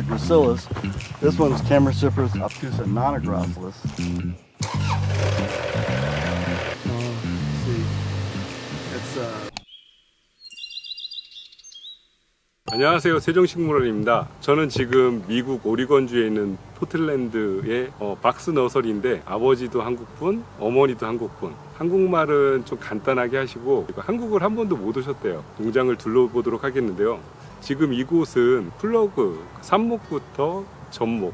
gracilis. This one's Camericiferous obtusa nonogracilis. See, it's 안녕하세요, 세종식물원입니다. 저는 지금 미국 오리건주에 있는 포틀랜드의 박스 너서리인데, 아버지도 한국분, 어머니도 한국분. 한국말은 좀 간단하게 하시고 한국을 한 번도 못 오셨대요. 농장을 둘러보도록 하겠는데요. 지금 이곳은 플러그, 삽목부터 접목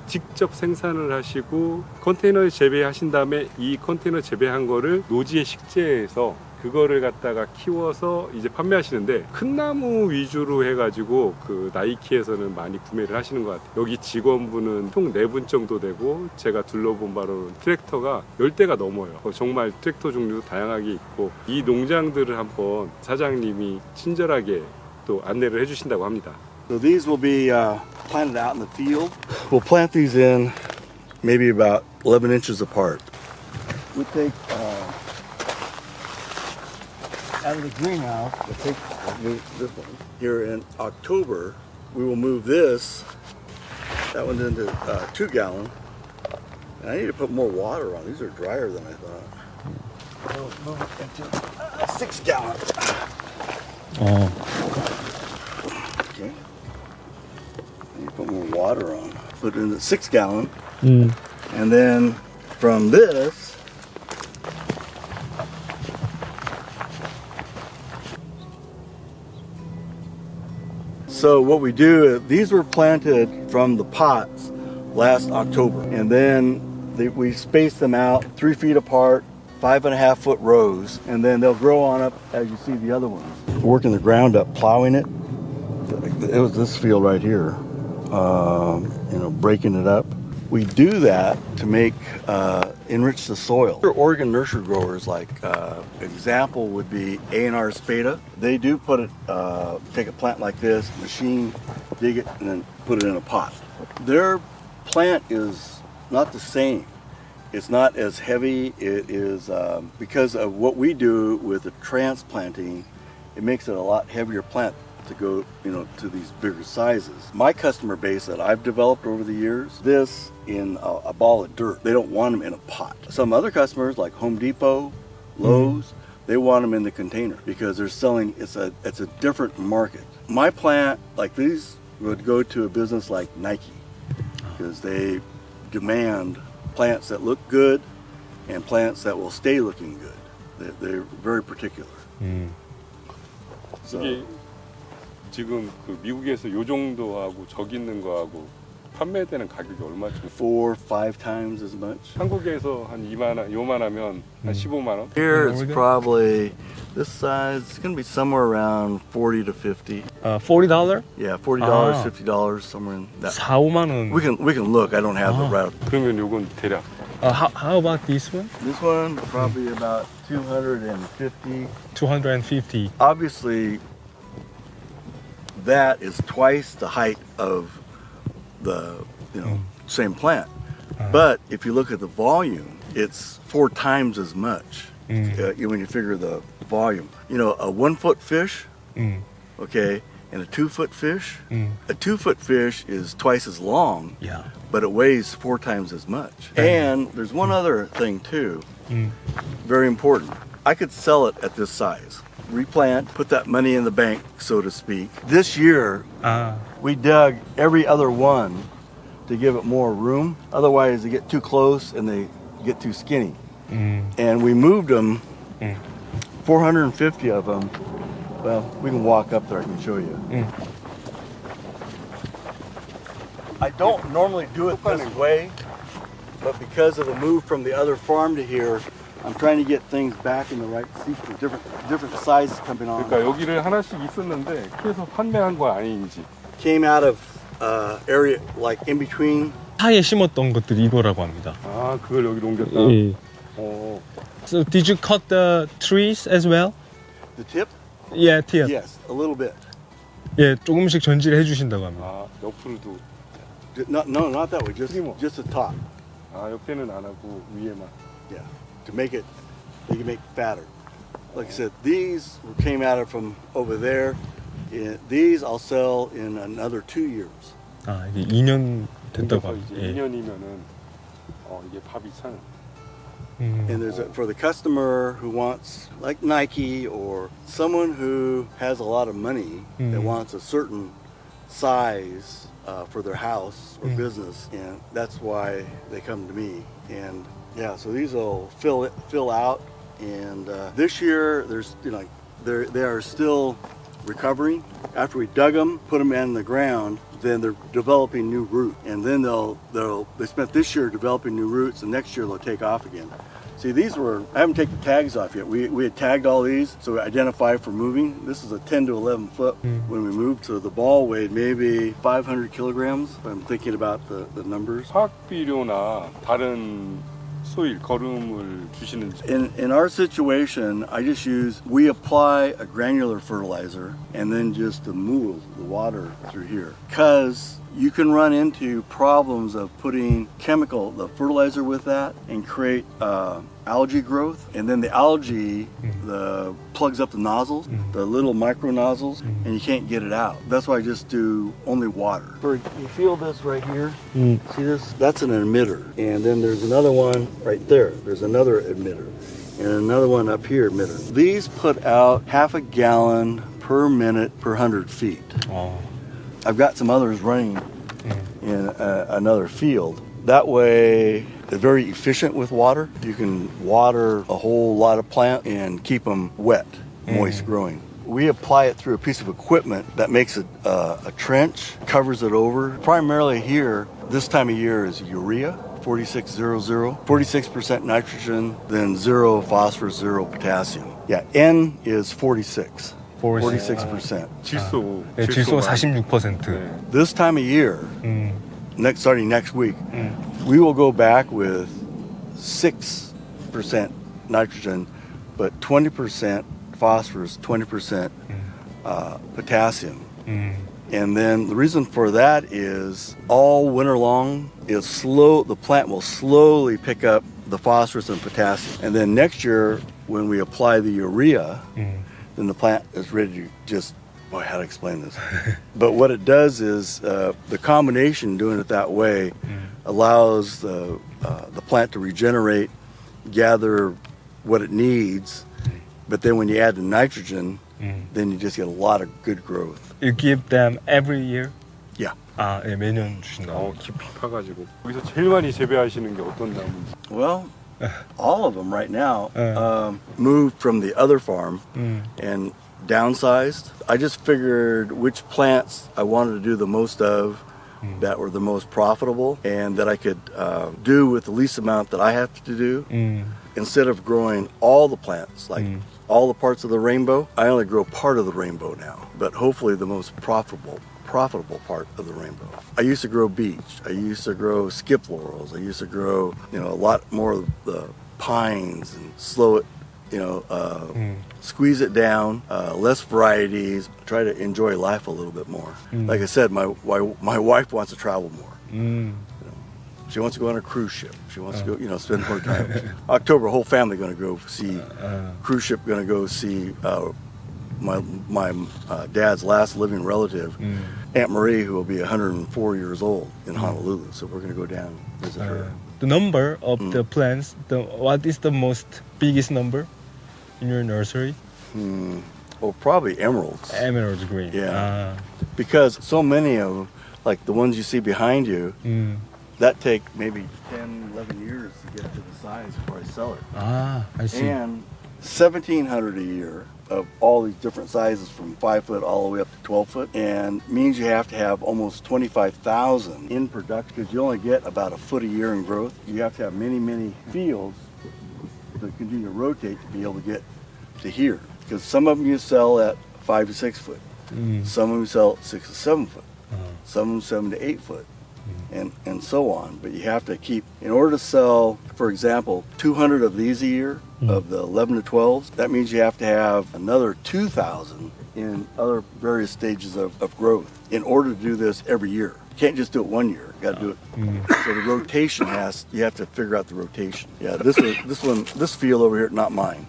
직접 생산을 하시고 컨테이너에 재배하신 다음에 이 컨테이너 재배한 거를 노지에 식재해서 그거를 갖다가 키워서 이제 판매하시는데, 큰 나무 위주로 해가지고 그 나이키에서는 많이 구매를 하시는 것 같아요. 여기 직원분은 총 4분 정도 되고, 제가 둘러본 바로는 트랙터가 10대가 넘어요. 정말 트랙터 종류도 다양하게 있고, 이 농장들을 한번 사장님이 친절하게 또 안내를 해주신다고 합니다. So these will be planted out in the field. We'll plant these in maybe about 11 inches apart. We take out of the greenhouse, we'll take this one. Here in October, we will move this, that one into 2 gallon. And I need to put more water on. These are drier than I thought. We'll move it into 6 gallon. Okay. I need to put more water on. Put it in the 6 gallon. And then from this, so what we do, these were planted from the pots last October, and then we space them out 3 feet apart, 5.5 foot rows, and then they'll grow on up as you see the other ones. Working the ground up, plowing it. It was this field right here, breaking it up. We do that to make enrich the soil. Oregon nursery growers, like example would be A&R Spada. They do put it, take a plant like this, machine, dig it, and then put it in a pot. Their plant is not the same. It's not as heavy. It is because of what we do with the transplanting. It makes it a lot heavier plant to go, to these bigger sizes. My customer base that I've developed over the years, this in a ball of dirt. They don't want them in a pot. Some other customers like Home Depot, Lowe's, they want them in the container because they're selling, it's a different market. My plant, like these, would go to a business like Nike because they demand plants that look good and plants that will stay looking good. They're very particular. So, 이게 지금 그 미국에서 요 정도 하고 저기 있는 거 하고 판매되는 가격이 얼마쯤? 4-5 times as much. 한국에서 한 요만하면 한 15만 원? Here it's probably this size. It's going to be somewhere around 40 to 50. $40? Yeah, $40, $50, somewhere in that. 4-5만 원. We can look. I don't have the route. 그러면 요건 대략 How about this one? This one probably about 250. 250. Obviously, that is twice the height of the same plant. But if you look at the volume, it's 4 times as much. When you figure the volume, a 1 foot fish, okay, and a 2 foot fish. A 2 foot fish is twice as long, Yeah. but it weighs 4 times as much. And there's one other thing too, very important. I could sell it at this size. Replant, put that money in the bank, so to speak. This year, we dug every other one to give it more room. Otherwise, they get too close and they get too skinny. And we moved them, 450 of them. Well, we can walk up there, I can show you. I don't normally do it this way, but because of the move from the other farm to here, I'm trying to get things back in the right sequence, different sizes coming on. 그러니까 여기를 하나씩 있었는데 계속 판매한 거 아닌지. Came out of area like in between. 사이에 심었던 것들이 이거라고 합니다. 아, 그걸 여기로 옮겼다. 예. So did you cut the trees as well? The tip? Yeah, tip. Yes, a little bit. 예, 조금씩 전지를 해주신다고 합니다. 아, 옆으로도. No, not that way. Just the top. 아, 옆에는 안 하고 위에만. Yeah, to make it, they can make fatter. Like I said, these came out of from over there. These I'll sell in another 2 years. 아 이게 2년 됐다고 그래서 이제 예. 2년이면은 이게 밥이 차는. And there's for the customer who wants, like Nike, or someone who has a lot of money that wants a certain size for their house or business, and that's why they come to me. And yeah, so these will fill out. And this year, there's they are still recovering. After we dug them, put them in the ground, then they're developing new root, and then they spent this year developing new roots, and next year they'll take off again. See, I haven't taken the tags off yet. We had tagged all these, so we identify for moving. This is a 10 to 11 foot. When we moved to the ball weighed maybe 500 kilograms. I'm thinking about the numbers. 화학 비료나 다른 소일 거름을 주시는지. In our situation, we apply a granular fertilizer and then just move the water through here. Because you can run into problems of putting the fertilizer with that and create algae growth. And then the algae plugs up the nozzles, the little micro nozzles, and you can't get it out. That's why I just do only water. You feel this right here? See this? That's an emitter. And then there's another one right there. There's another emitter. And another one up here, emitter. These put out half a gallon per minute per 100 feet. I've got some others running in another field. That way, they're very efficient with water. You can water a whole lot of plant and keep them wet, moist growing. We apply it through a piece of equipment that makes a trench, covers it over. Primarily here, this time of year is urea, 4600, 46% nitrogen, then 0 phosphorus, 0 potassium. Yeah, N is 46. 46%. 질소. 네, 질소가 많이. 46%. 네. This time of year, starting next week, we will go back with 6% nitrogen, but 20% phosphorus, 20% potassium. And then the reason for that is all winter long, the plant will slowly pick up the phosphorus and potassium. And then next year, when we apply the urea, then the plant is ready to how to explain this? But what it does is the combination, doing it that way, allows the plant to regenerate, gather what it needs, but then when you add the nitrogen, then you just get a lot of good growth. You give them every year? Yeah. 아, 예, 매년 주신다. 깊이 파가지고. 여기서 제일 많이 재배하시는 게 어떤 나무인지. Well, all of them right now moved from the other farm and downsized. I just figured which plants I wanted to do the most of that were the most profitable and that I could do with the least amount that I have to do. Instead of growing all the plants, like all the parts of the rainbow, I only grow part of the rainbow now, but hopefully the most profitable part of the rainbow. I used to grow beech. I used to grow skip laurels. I used to grow, a lot more of the pines and slow it, squeeze it down, less varieties, try to enjoy life a little bit more. Like I said, my wife wants to travel more. She wants to go on a cruise ship. She wants to go, spend more time. October, whole family going to go see cruise ship. Going to go see my dad's last living relative, Aunt Marie, who will be 104 years old in Honolulu. So we're going to go down and visit her. The number of the plants, what is the biggest number in your nursery? Well, probably emeralds. Emerald green. Yeah. Because so many of them, like the ones you see behind you, that take maybe 10, 11 years to get to the size before I sell it. Ah, I see. And 1,700 a year of all these different sizes from 5 foot all the way up to 12 foot, and means you have to have almost 25,000 in production because you only get about a foot a year in growth. You have to have many, many fields to continue to rotate to be able to get to here, because some of them you sell at 5 to 6 foot, some of them sell at 6 to 7 foot, some of them 7 to 8 foot. And so on. But you have to keep, in order to sell, for example, 200 of these a year, of the 11 to 12s, that means you have to have another 2,000 in other various stages of growth in order to do this every year. You can't just do it one year. You got to do it. So the rotation you have to figure out the rotation. Yeah, this field over here, not mine.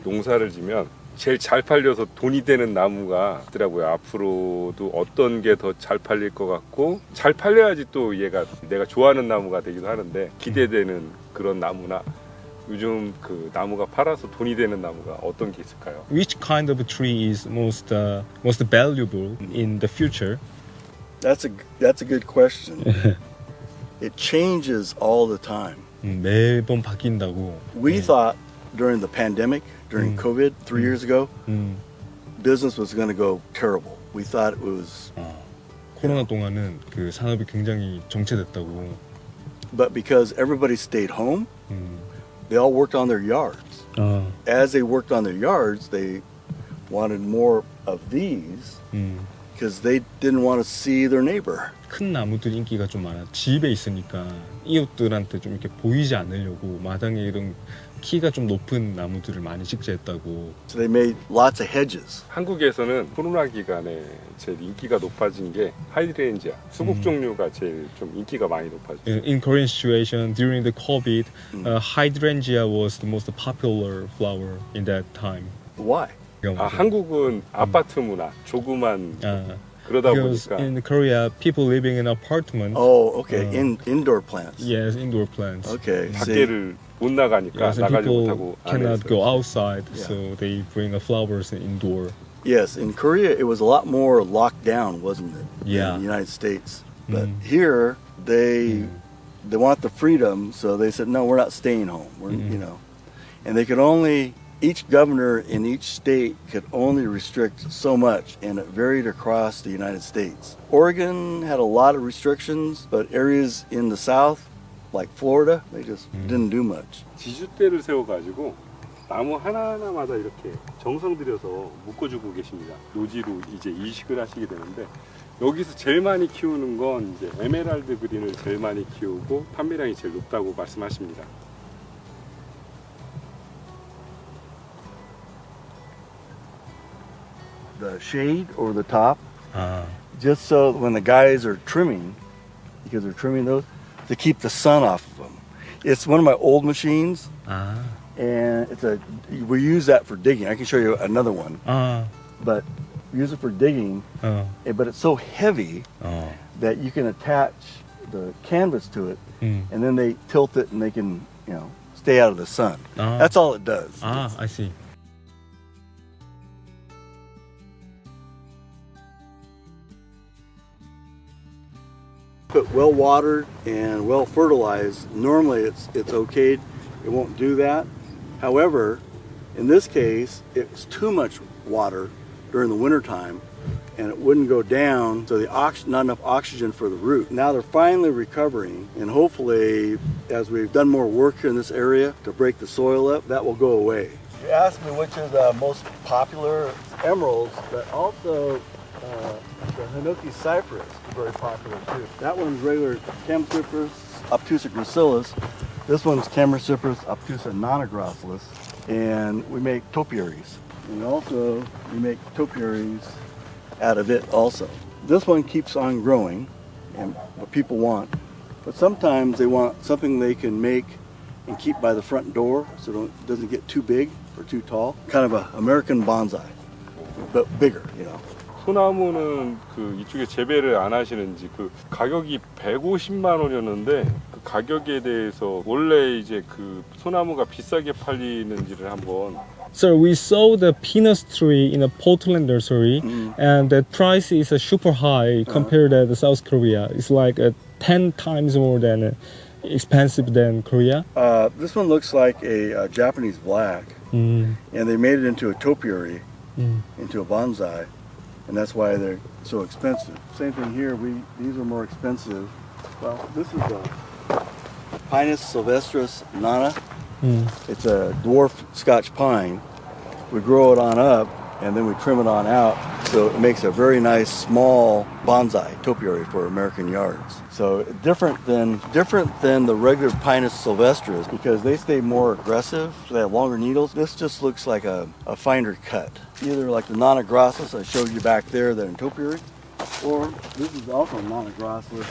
농사를 지면 제일 잘 팔려서 돈이 되는 나무가 있더라고요. 앞으로도 어떤 게 더 잘 팔릴 것 같고 잘 팔려야지 또 얘가 내가 좋아하는 나무가 되기도 하는데 기대되는 그런 나무나 요즘 그 나무가 팔아서 돈이 되는 나무가 어떤 게 있을까요? Which kind of tree is most valuable in the future? That's a good question. It changes all the time. 매번 바뀐다고. We thought during the pandemic, during COVID 3 years ago, business was going to go terrible. We thought it was, 코로나 동안은 그 산업이 굉장히 정체됐다고. but because everybody stayed home, they all worked on their yards. As they worked on their yards, they wanted more of these because they didn't want to see their neighbor. 큰 나무들 인기가 좀 많아. 집에 있으니까 이웃들한테 좀 이렇게 보이지 않으려고 마당에 이런 키가 좀 높은 나무들을 많이 식재했다고. So they made lots of hedges. 한국에서는 코로나 기간에 제일 인기가 높아진 게 하이드렌지아 수국 종류가 제일 좀 인기가 많이 높아졌어요. In Korean situation during the COVID, hydrangea was the most popular flower in that time. Why? 한국은 아파트 문화 조그만 그러다 Because 보니까 in Korea, people living in apartments. Oh, okay. Indoor plants. Yes, indoor plants. Okay. See, 밖에를 못 나가니까 Yes, and 나가지 people 못하고 cannot 안에서 go outside, Yeah. so they bring the flowers indoor. yes, in Korea it was a lot more locked down, wasn't it? Yeah. In the United States. But here they want the freedom, so they said no, we're not staying home. We're and they could only each governor in each state could only restrict so much, and it varied across the United States. Oregon had a lot of restrictions, but areas in the South, like Florida, they just didn't do much. 지주대를 세워가지고 나무 하나하나마다 이렇게 정성 들여서 묶어주고 계십니다. 노지로 이제 이식을 하시게 되는데 여기서 제일 많이 키우는 건 이제 에메랄드 그린을 제일 많이 키우고 판매량이 제일 높다고 말씀하십니다. The shade over the top, 아, just so when the guys are trimming, because they're trimming those, to keep the sun off of them. It's one of my old machines, 아, and we use that for digging. I can show you another one, 아, but we use it for digging. But it's so heavy that you can attach the canvas to it, and then they tilt it and they can, stay out of the sun. That's all it does. 아, I see. But well watered and well fertilized, normally it's okayed. It won't do that. However, in this case, it was too much water during the wintertime and it wouldn't go down, so not enough oxygen for the root. Now they're finally recovering, and hopefully, as we've done more work here in this area to break the soil up, that will go away. You asked me which is the most popular. Emeralds, but also the Hinoki cypress is very popular too. That one's regular Chamaecyparis obtusa gracilis. This one's Chamaecyparis obtusa nonagroscilis, and we make topiaries. And also we make topiaries out of it also. This one keeps on growing, and what people want, but sometimes they want something they can make and keep by the front door so it doesn't get too big or too tall. Kind of a American bonsai, but bigger, 소나무는 그 이쪽에 재배를 안 하시는지 그 가격이 150만 원이었는데 그 가격에 대해서 원래 이제 그 소나무가 비싸게 팔리는지를 한번. Sir, we saw the peanut tree in a Portland nursery, and the price is super high compared to the South Korea. It's like 10 times more than expensive than Korea. This one looks like a Japanese black, and they made it into a topiary, into a bonsai, and that's why they're so expensive. Same thing here. These are more expensive. Well, this is a Pinus sylvestris nana. It's a dwarf Scotch pine. We grow it on up, and then we trim it on out, so it makes a very nice small bonsai topiary for American yards. So different than the regular Pinus sylvestris because they stay more aggressive. So they have longer needles. This just looks like a finer cut, either like the nonagroscilis I showed you back there, that in topiary, or this is also nonagroscilis,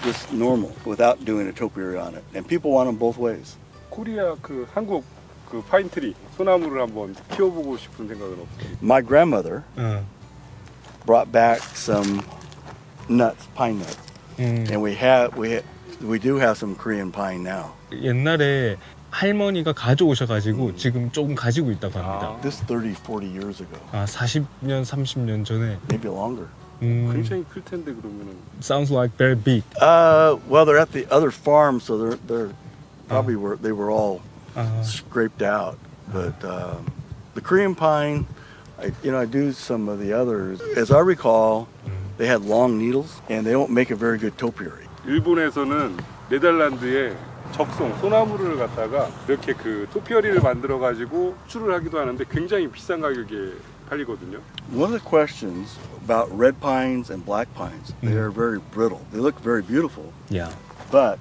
just normal without doing a topiary on it. And people want them both ways. 코리아 그 한국 그 파인트리 소나무를 한번 키워보고 싶은 생각은 없어요. My grandmother 어. brought back some nuts, pine nuts, 음. and we do have some Korean pine now. 옛날에 할머니가 가져오셔가지고 지금 조금 가지고 있다고 합니다. This 30, 40 years ago, 아 40년, 30년 전에. maybe longer. 굉장히 클 텐데 그러면은. Sounds like very big. Well, they're at the other farm, so they're probably they were all 아, scraped out. But the Korean pine, I do some of the others. As I recall, they had long needles, and they don't make a very good topiary. 일본에서는 네덜란드에 적송 소나무를 갖다가 이렇게 그 토피어리를 만들어 가지고 수출을 하기도 하는데 굉장히 비싼 가격에 팔리거든요. One of the questions about red pines and black pines, they are very brittle. They look very beautiful, 야. but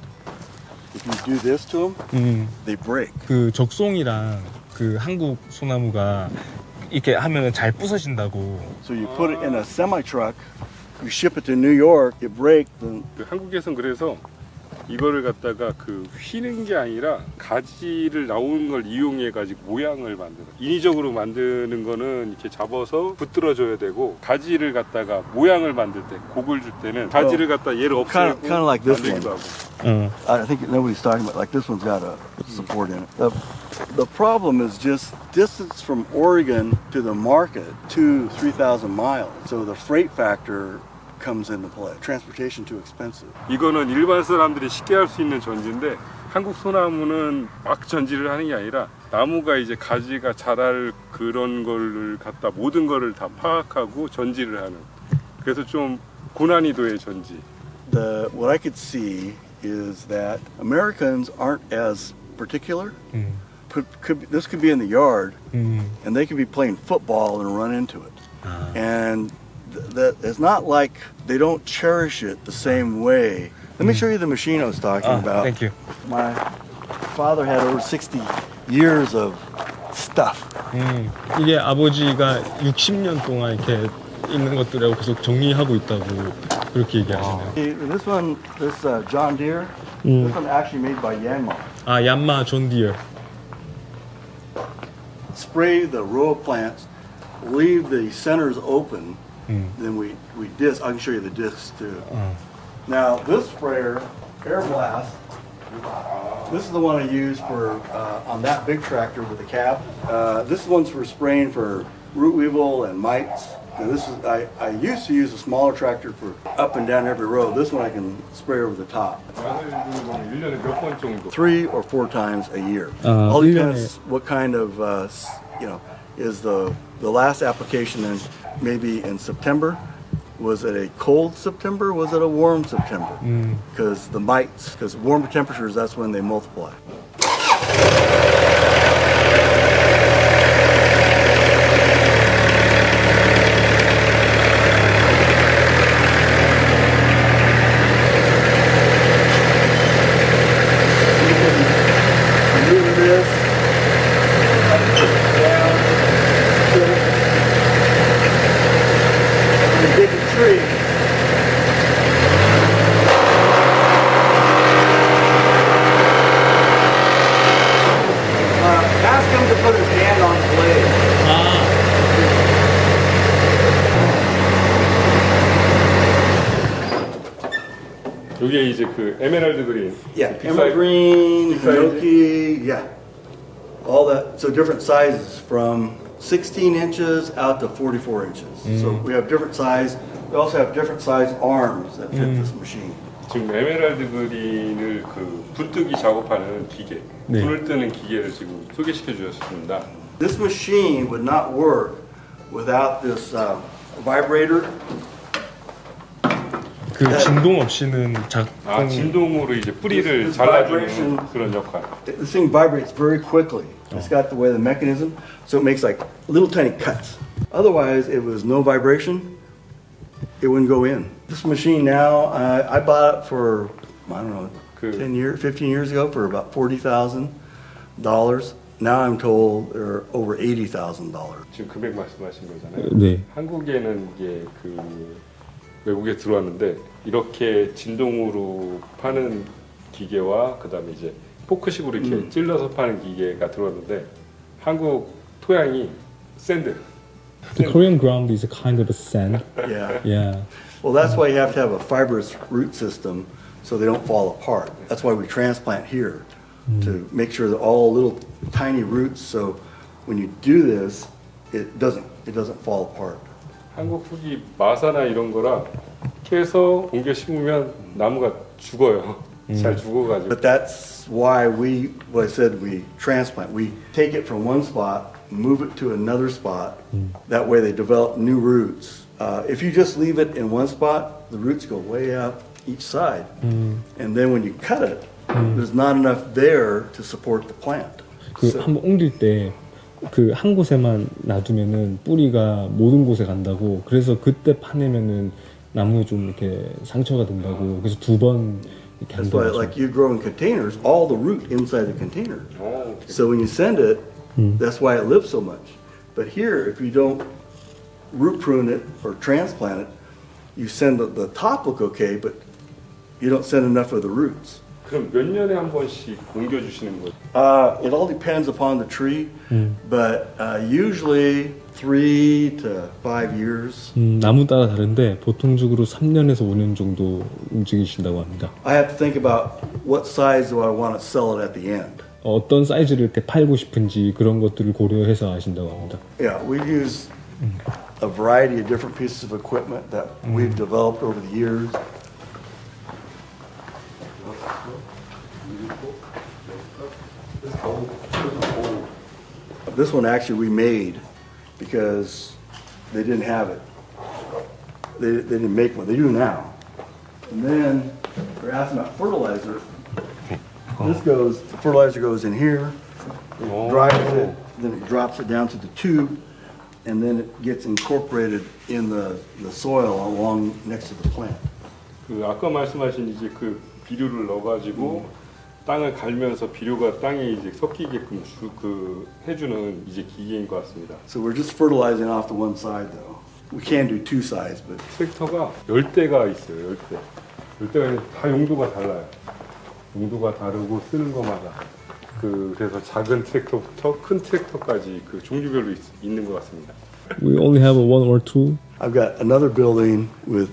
if you do this to them, they break. 그 적송이랑 그 한국 소나무가 이렇게 하면은 잘 부서진다고. So you put it in a semi truck, you ship it to New York, it breaks. Then 그 한국에선 그래서 이거를 갖다가 그 휘는 게 아니라 가지를 나오는 걸 이용해 가지고 모양을 만드는. 인위적으로 만드는 거는 이렇게 잡아서 붙들어 줘야 되고 가지를 갖다가 모양을 만들 때 곡을 줄 때는 가지를 갖다 얘를 없애고 kind of like this 만들기도 one. 하고. 어. I think nobody's talking about like this one's got a support in it. The problem is just distance from Oregon to the market, 3,000 miles. So the freight factor comes into play. Transportation too expensive. 이거는 일반 사람들이 쉽게 할 수 있는 전지인데 한국 소나무는 막 전지를 하는 게 아니라 나무가 이제 가지가 자랄 그런 거를 갖다 모든 거를 다 파악하고 전지를 하는. 그래서 좀 고난이도의 전지. What I could see is that Americans aren't as particular. This could be in the yard, and they could be playing football and run into it. 아. And it's not like they don't cherish it the same way. Let me show you the machine I was talking 아, about. thank you. My father had over 60 years of stuff. 이게 아버지가 60년 동안 이렇게 있는 것들하고 계속 정리하고 있다고 그렇게 얘기하시네요. This John Deere, this one actually made by Yanmar. 아, 얀마 존 디어. Spray the row of plants, leave the centers open, then we disc. I can show you the discs too. Now this sprayer, Air Blast, this is the one I use for on that big tractor with the cab. This one's for spraying for root weevil and mites. And this is I used to use a smaller tractor for up and down every row. This one I can spray over the top. 1년에 몇 번 정도? 3 or 4 times a year. Uh, All 일년에- depends what kind of is the last application in maybe in September. Was it a cold September? Was it a warm September? Because the mites, because warm temperatures, that's when they multiply. Remove this, down, kill it. When you dig a tree, ask him to put his hand on the blade. 아, 이게 이제 그 에메랄드 그린. Yeah, 빅 emerald 사이즈. green, Big size. hinoki, yeah. All that, so different sizes from 16 inches out to 44 inches. So we have different size. We also have different size arms that fit this machine. 지금 에메랄드 그린을 그 불뜨기 작업하는 기계, 네. 불을 뜨는 기계를 지금 소개시켜 주셨습니다. This machine would not work without this vibrator. 그 진동 없이는 작동. 아, 진동으로 이제 뿌리를 This 잘라주는 vibration- 그런 역할. This thing vibrates very quickly. It's got the way the mechanism, so it makes like little tiny cuts. Otherwise, if it was no vibration, it wouldn't go in. This machine now, I bought it for, I don't know, Good. 15 years ago for about $40,000. Now I'm told they're over $80,000. 지금 금액 말씀하신 거잖아요. 네. 한국에는 이게 그 외국에 들어왔는데 이렇게 진동으로 파는 기계와 그다음에 이제 포크식으로 이렇게 찔러서 파는 기계가 들어왔는데 한국 토양이 샌드. The Korean ground is a kind of a sand. Yeah. Yeah. Well, that's why you have to have a fibrous root system so they don't fall apart. That's why we transplant here to make sure that all little tiny roots. So when you do this, it doesn't fall apart. 한국 흙이 마사나 이런 거라 깨서 옮겨 심으면 나무가 죽어요. 잘 죽어가지고. But that's why what I said, we transplant. We take it from one spot, move it to another spot. That way they develop new roots. If you just leave it in one spot, the roots go way up each side. And then when you cut it, there's not enough there to support the plant. 그 So- 한번 옮길 때 그 한 곳에만 놔두면은 뿌리가 모든 곳에 간다고. 그래서 그때 파내면은 나무에 좀 이렇게 상처가 된다고. 그래서 두 번 이렇게 That's why, 한다고. like you grow in containers, all the root inside the container. 오, So when you send it, that's why it lives so much. But here, if you don't root prune it or transplant it, you send the top look okay, but you don't send enough of the roots. 그럼 몇 년에 한 번씩 옮겨주시는 거죠? It all depends upon the tree, but usually 3 to 5 years. 나무 따라 다른데 보통적으로 3년에서 5년 정도 움직이신다고 합니다. I have to think about what size do I want to sell it at the end. 어떤 사이즈를 이렇게 팔고 싶은지 그런 것들을 고려해서 하신다고 합니다. Yeah, we use a variety of different pieces of equipment that we've developed over the years. This one actually we made because they didn't have it. They didn't make one. They do now. And then they're asking about fertilizer. The fertilizer goes in here, it dries it, then it drops it down to the tube, and then it gets incorporated in the soil along next to the plant. 그 아까 말씀하신 이제 그 비료를 넣어가지고 땅을 갈면서 비료가 땅에 이제 섞이게끔 해주는 이제 기계인 것 같습니다. So we're just fertilizing off the one side though. We can do two sides, but 트랙터가 10대가 있어요. 10대. 10대가 다 용도가 달라요. 용도가 다르고 쓰는 거마다. 그래서 작은 트랙터부터 큰 트랙터까지 그 종류별로 있는 것 같습니다. We only have one or two. I've got another building with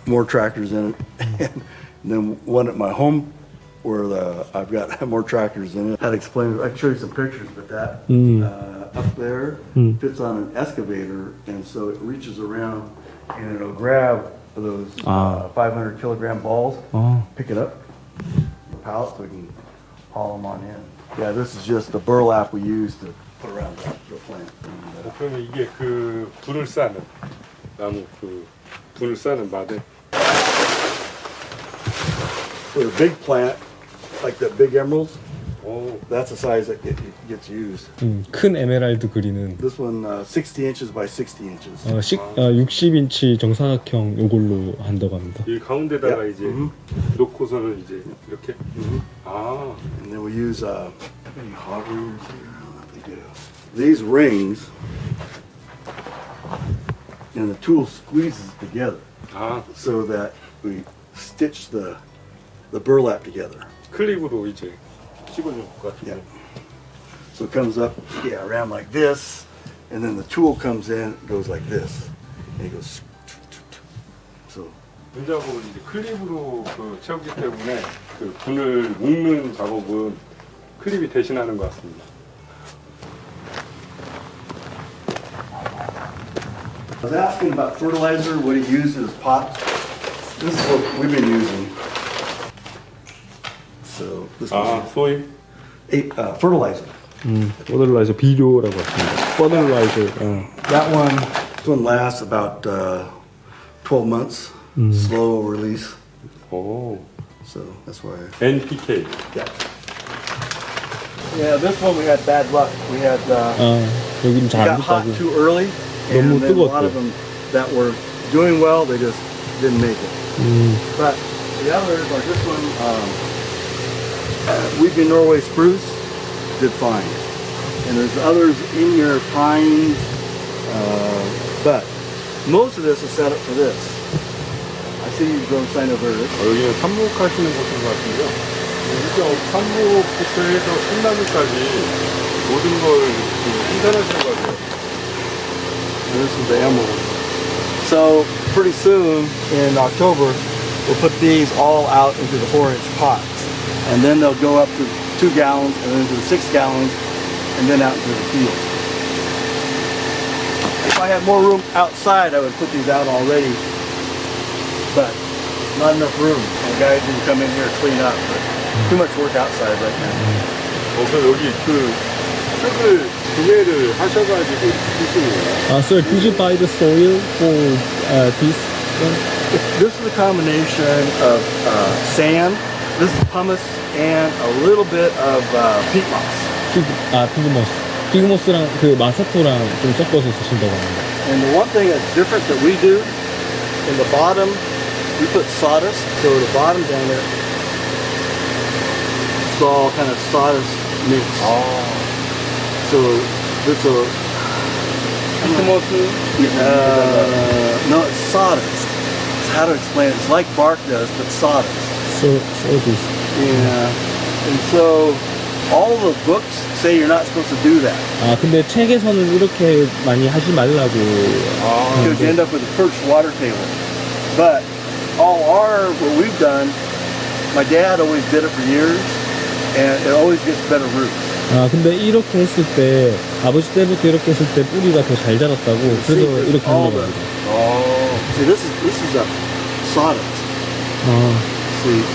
more tractors in it, and then one at my home where I've got more tractors in it. I'd explain. I can show you some pictures, but that up there fits on an excavator, and so it reaches around and it'll grab those 500 kilogram balls, pick it up, the pallet, so we can haul them on in. Yeah, this is just the burlap we use to put around the plant. 그러면 이게 그 분을 싸는 나무 그 분을 싸는 마대. For a big plant, like the big emeralds, 오, that's the size that gets used. 큰 에메랄드 그리는 This one, 60 inches by 60 inches. 60인치 정사각형 요걸로 한다고 합니다. 이 가운데다가 야. 이제 놓고서는 이제 이렇게. 아, And then we use, how many hog reels here? I don't know if they do. These rings, and the tool squeezes it together 아 so that we stitch the burlap together. 클립으로 이제 찍어줄 것 같은데. Yeah. So it comes up, around like this, and then the tool comes in, it goes like this, and it goes. So 분작업을 이제 클립으로 채우기 때문에 그 분을 묶는 작업은 클립이 대신하는 것 같습니다. I was asking about fertilizer, what he used in his pots. This is what we've been using. So this 아, is 소임? fertilizer. 퍼들라이저 비료라고 합니다. 퍼들라이저. This one lasts about 12 months, slow release. 오, So that's why. NPK. Yeah, this one we had bad luck. We had 여기는 it 잘 got 안 hot 됐다고. too early, 너무 and then a lot 뜨거웠대. of them that were doing well, they just didn't make it. But the others, like this one, Weeping Norway spruce, did fine. And there's others in your pines, but most of this is set up for this. I see you've grown Cynoverdis. 여기는 삼목하시는 곳인 것 같은데요. 여기서 삼목부터 해서 신나무까지 모든 걸 생산하시는 거예요. This is the emerald. So pretty soon in October, we'll put these all out into the 4-inch pots. And then they'll go up to 2 gallons and then to the 6 gallons and then out into the field. If I had more room outside, I would put these out already. But not enough room. And guys can come in here and clean up. But too much work outside right now. 그럼 여기 흙을 구매를 하셔가지고 쓰시는 거예요? Sir, did you buy the soil for this one? This is a combination of sand, this is pumice, and a little bit of peat moss. 피그모스. 피그모스랑 그 마사토랑 좀 섞어서 쓰신다고 합니다. And the one thing that's different that we do, in the bottom, we put sawdust. So the bottom down there, it's all kind of sawdust mix. So this will. No, it's sawdust. It's how to explain it. It's like bark dust, but sawdust. So this. Yeah. And so all the books say you're not supposed to do that. 근데 책에서는 이렇게 많이 하지 말라고. Because you end up with a perched water table. But what we've done, my dad always did it for years, and it always gets better roots. 근데 이렇게 했을 때 아버지 때부터 이렇게 했을 때 뿌리가 더 잘 자랐다고 그래서 이렇게 하는 거예요. See, this is a sawdust. See,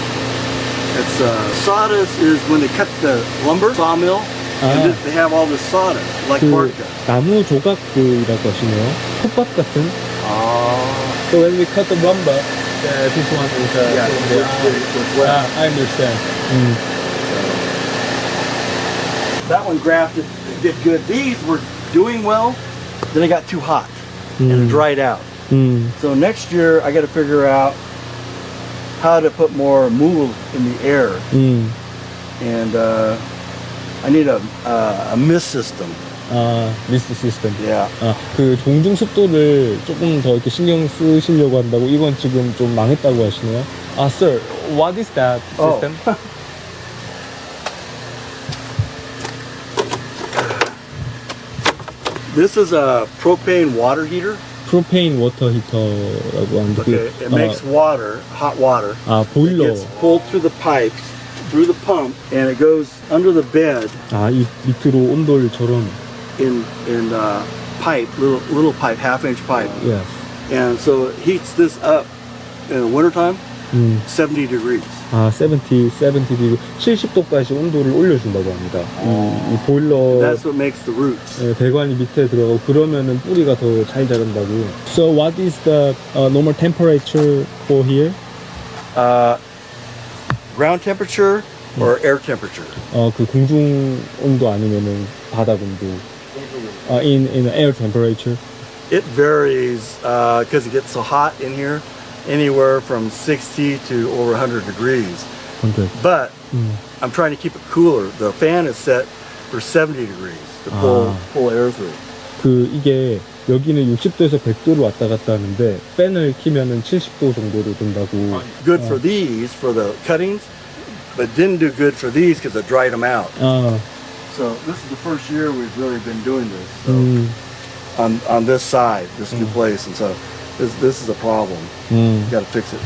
it's sawdust is when they cut the lumber sawmill, and they have all this sawdust like bark 그 dust. 나무 조각이라고 하시네요. 톱밥 같은. So when we cut the lumber, this one is it's wet. I understand. That one grafted, it did good. These were doing well, then it got too hot and it dried out. So next year I got to figure out how to put more mould in the air, and I need a mist system. 미스트 시스템. Yeah. 그 종중 습도를 조금 더 이렇게 신경 쓰시려고 한다고 이건 지금 좀 망했다고 하시네요. Sir, what is that system? This is a propane water heater. 프로페인 워터 히터라고 하는데 Okay, it makes water, hot water. It 보일러. gets pulled through the pipes, through the pump, and it goes under the bed 이 밑으로 온돌처럼. in pipe, little pipe, half-inch pipe. Yes. And so it heats this up in the wintertime, 70 degrees. 70 degree, 70도까지 온도를 올려준다고 합니다. 이 보일러. That's what makes the roots. 배관이 밑에 들어가고 그러면은 뿌리가 더 잘 자란다고. So what is the normal temperature for here? Ground temperature or air temperature? 그 공중 온도 아니면은 바닥 온도. In air temperature. It varies because it gets so hot in here, anywhere from 60 to over 100 degrees. 100. But I'm trying to keep it cooler. The fan is set for 70 degrees to pull air through. 이게 여기는 60도에서 100도로 왔다 갔다 하는데 팬을 키면은 70도 정도로 된다고. Good for these, for the cuttings, but didn't do good for these because it dried them out. So this is the first year we've really been doing this. So on this side, this new place, and so this is a problem. Got to fix it.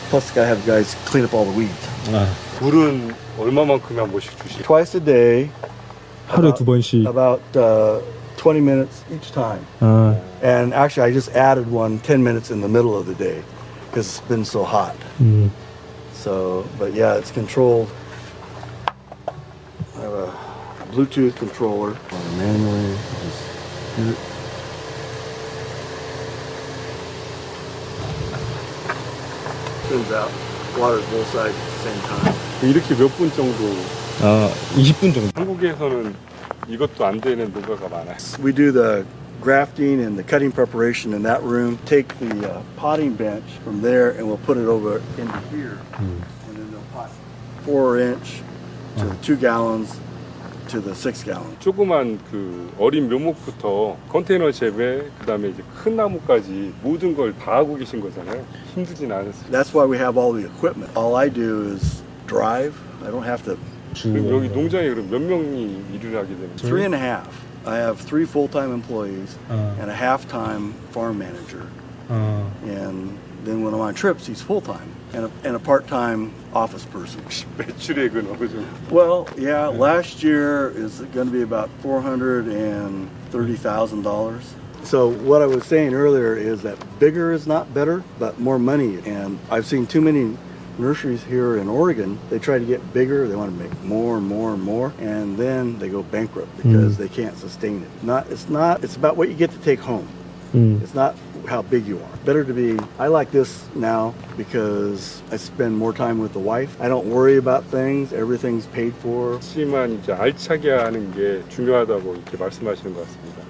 Plus, got to have guys clean up all the weeds. 물은 얼마만큼에 한 번씩 주시죠? Twice a day, 하루에 두 번씩. about 20 minutes each time. And actually, I just added one 10 minutes in the middle of the day because it's been so hot. So, but yeah, it's controlled. I have a Bluetooth controller. Manually, just hit it. Spins out. Water's both sides at the same time. 이렇게 몇 분 정도? 20분 정도. 한국에서는 이것도 안 되는 농가가 많아요. We do the grafting and the cutting preparation in that room. Take the potting bench from there and we'll put it over into here. And then they'll pot 4-inch to the 2 gallons to the 6 gallon. 조그만 그 어린 묘목부터 컨테이너 재배, 그다음에 이제 큰 나무까지 모든 걸 다 하고 계신 거잖아요. 힘들진 않으세요? That's why we have all the equipment. All I do is drive. I don't have to 그럼 여기 농장에 그럼 몇 명이 일을 하게 되는 거예요? 3.5. I have 3 full-time employees and a half-time farm manager. And then when I'm on trips, he's full-time and a part-time office person. 매출액은 어느 정도? Well, yeah, last year is going to be about $430,000. So what I was saying earlier is that bigger is not better, but more money. And I've seen too many nurseries here in Oregon. They try to get bigger, they want to make more and more and more, and then they go bankrupt because they can't sustain it. It's about what you get to take home. It's not how big you are. Better to be, I like this now because I spend more time with the wife. I don't worry about things, everything's paid for. 하지만 이제 알차게 하는 게 중요하다고 이렇게 말씀하시는 것 같습니다.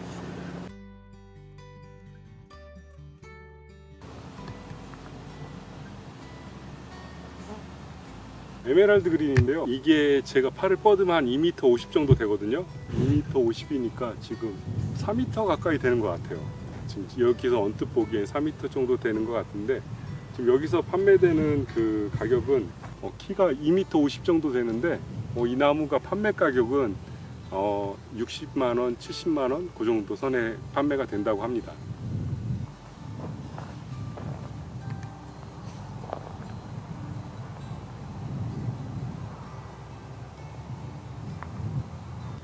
에메랄드 그린인데요. 이게 제가 팔을 뻗으면 한 2m 50 정도 되거든요. 2m 50이니까 지금 4m 가까이 되는 것 같아요. 지금 여기서 언뜻 보기엔 4m 정도 되는 것 같은데 지금 여기서 판매되는 그 가격은 키가 2m 50 정도 되는데 이 나무가 판매 가격은 60만 원, 70만 원 그 정도 선에 판매가 된다고 합니다.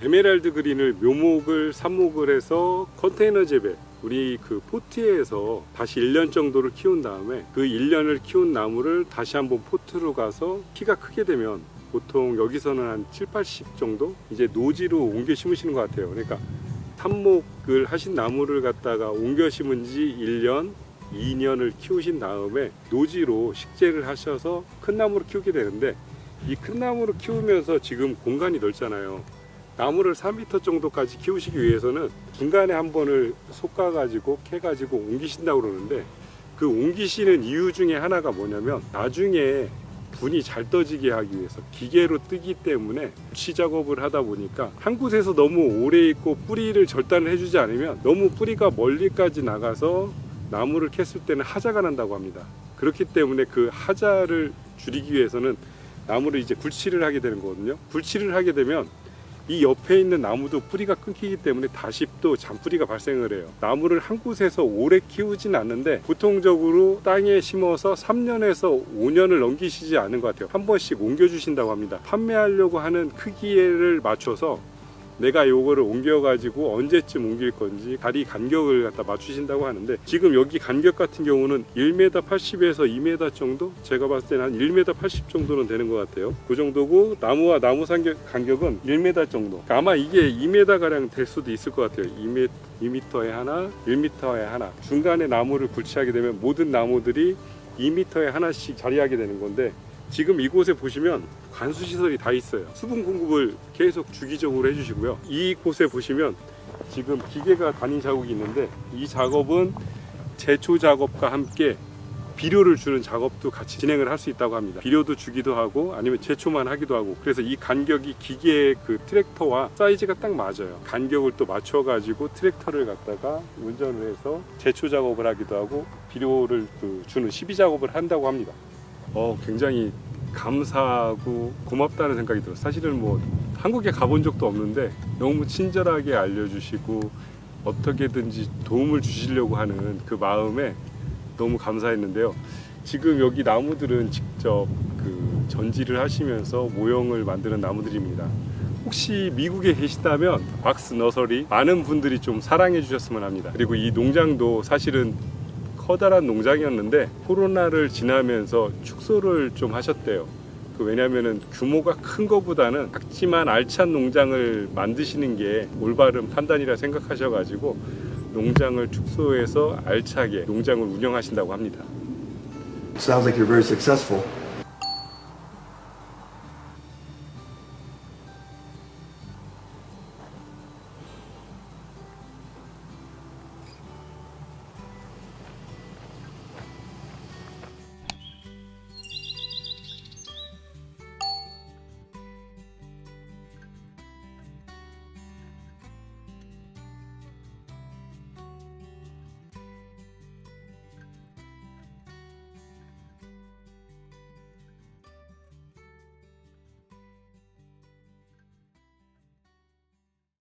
에메랄드 그린을 묘목을 삽목을 해서 컨테이너 재배, 우리 그 포트에서 다시 1년 정도를 키운 다음에 그 1년을 키운 나무를 다시 한번 포트로 가서 키가 크게 되면 보통 여기서는 한 7, 80 정도 이제 노지로 옮겨 심으시는 것 같아요. 그러니까 삽목을 하신 나무를 갖다가 옮겨 심은 지 1년, 2년을 키우신 다음에 노지로 식재를 하셔서 큰 나무를 키우게 되는데 이 큰 나무를 키우면서 지금 공간이 넓잖아요. 나무를 4m 정도까지 키우시기 위해서는 중간에 한 번을 솎아가지고 캐가지고 옮기신다고 그러는데 그 옮기시는 이유 중에 하나가 뭐냐면 나중에 분이 잘 떠지게 하기 위해서 기계로 뜨기 때문에 붙이 작업을 하다 보니까 한 곳에서 너무 오래 있고 뿌리를 절단을 해주지 않으면 너무 뿌리가 멀리까지 나가서 나무를 캤을 때는 하자가 난다고 합니다. 그렇기 때문에 그 하자를 줄이기 위해서는 나무를 이제 굴치를 하게 되는 거거든요. 굴치를 하게 되면 이 옆에 있는 나무도 뿌리가 끊기기 때문에 다시 또 잔뿌리가 발생을 해요. 나무를 한 곳에서 오래 키우진 않는데 보통적으로 땅에 심어서 3년에서 5년을 넘기시지 않은 것 같아요. 한 번씩 옮겨주신다고 합니다. 판매하려고 하는 크기를 맞춰서 내가 요거를 옮겨가지고 언제쯤 옮길 건지 다리 간격을 갖다 맞추신다고 하는데 지금 여기 간격 같은 경우는 1m 80에서 2m 정도? 제가 봤을 때는 한 1m 80 정도는 되는 것 같아요. 그 정도고 나무와 나무 간격은 1m 정도. 아마 이게 2m 가량 될 수도 있을 것 같아요. 2m에 하나, 1m에 하나. 중간에 나무를 굴치하게 되면 모든 나무들이 2m에 하나씩 자리하게 되는 건데 지금 이곳에 보시면 관수시설이 다 있어요. 수분 공급을 계속 주기적으로 해주시고요. 이곳에 보시면 지금 기계가 다닌 자국이 있는데 이 작업은 제초 작업과 함께 비료를 주는 작업도 같이 진행을 할 수 있다고 합니다. 비료도 주기도 하고 아니면 제초만 하기도 하고 그래서 이 간격이 기계의 그 트랙터와 사이즈가 딱 맞아요. 간격을 또 맞춰 가지고 트랙터를 갖다가 운전을 해서 제초 작업을 하기도 하고 비료를 주는 시비 작업을 한다고 합니다. 굉장히 감사하고 고맙다는 생각이 들어요. 사실은 뭐 한국에 가본 적도 없는데 너무 친절하게 알려주시고 어떻게든지 도움을 주시려고 하는 그 마음에 너무 감사했는데요. 지금 여기 나무들은 직접 그 전지를 하시면서 모형을 만드는 나무들입니다. 혹시 미국에 계시다면 박스 너서리 많은 분들이 좀 사랑해 주셨으면 합니다. 그리고 이 농장도 사실은 커다란 농장이었는데 코로나를 지나면서 축소를 좀 하셨대요. 왜냐하면 규모가 큰 것보다는 작지만 알찬 농장을 만드시는 게 올바른 판단이라 생각하셔가지고 농장을 축소해서 알차게 농장을 운영하신다고 합니다. Sounds like you're very successful.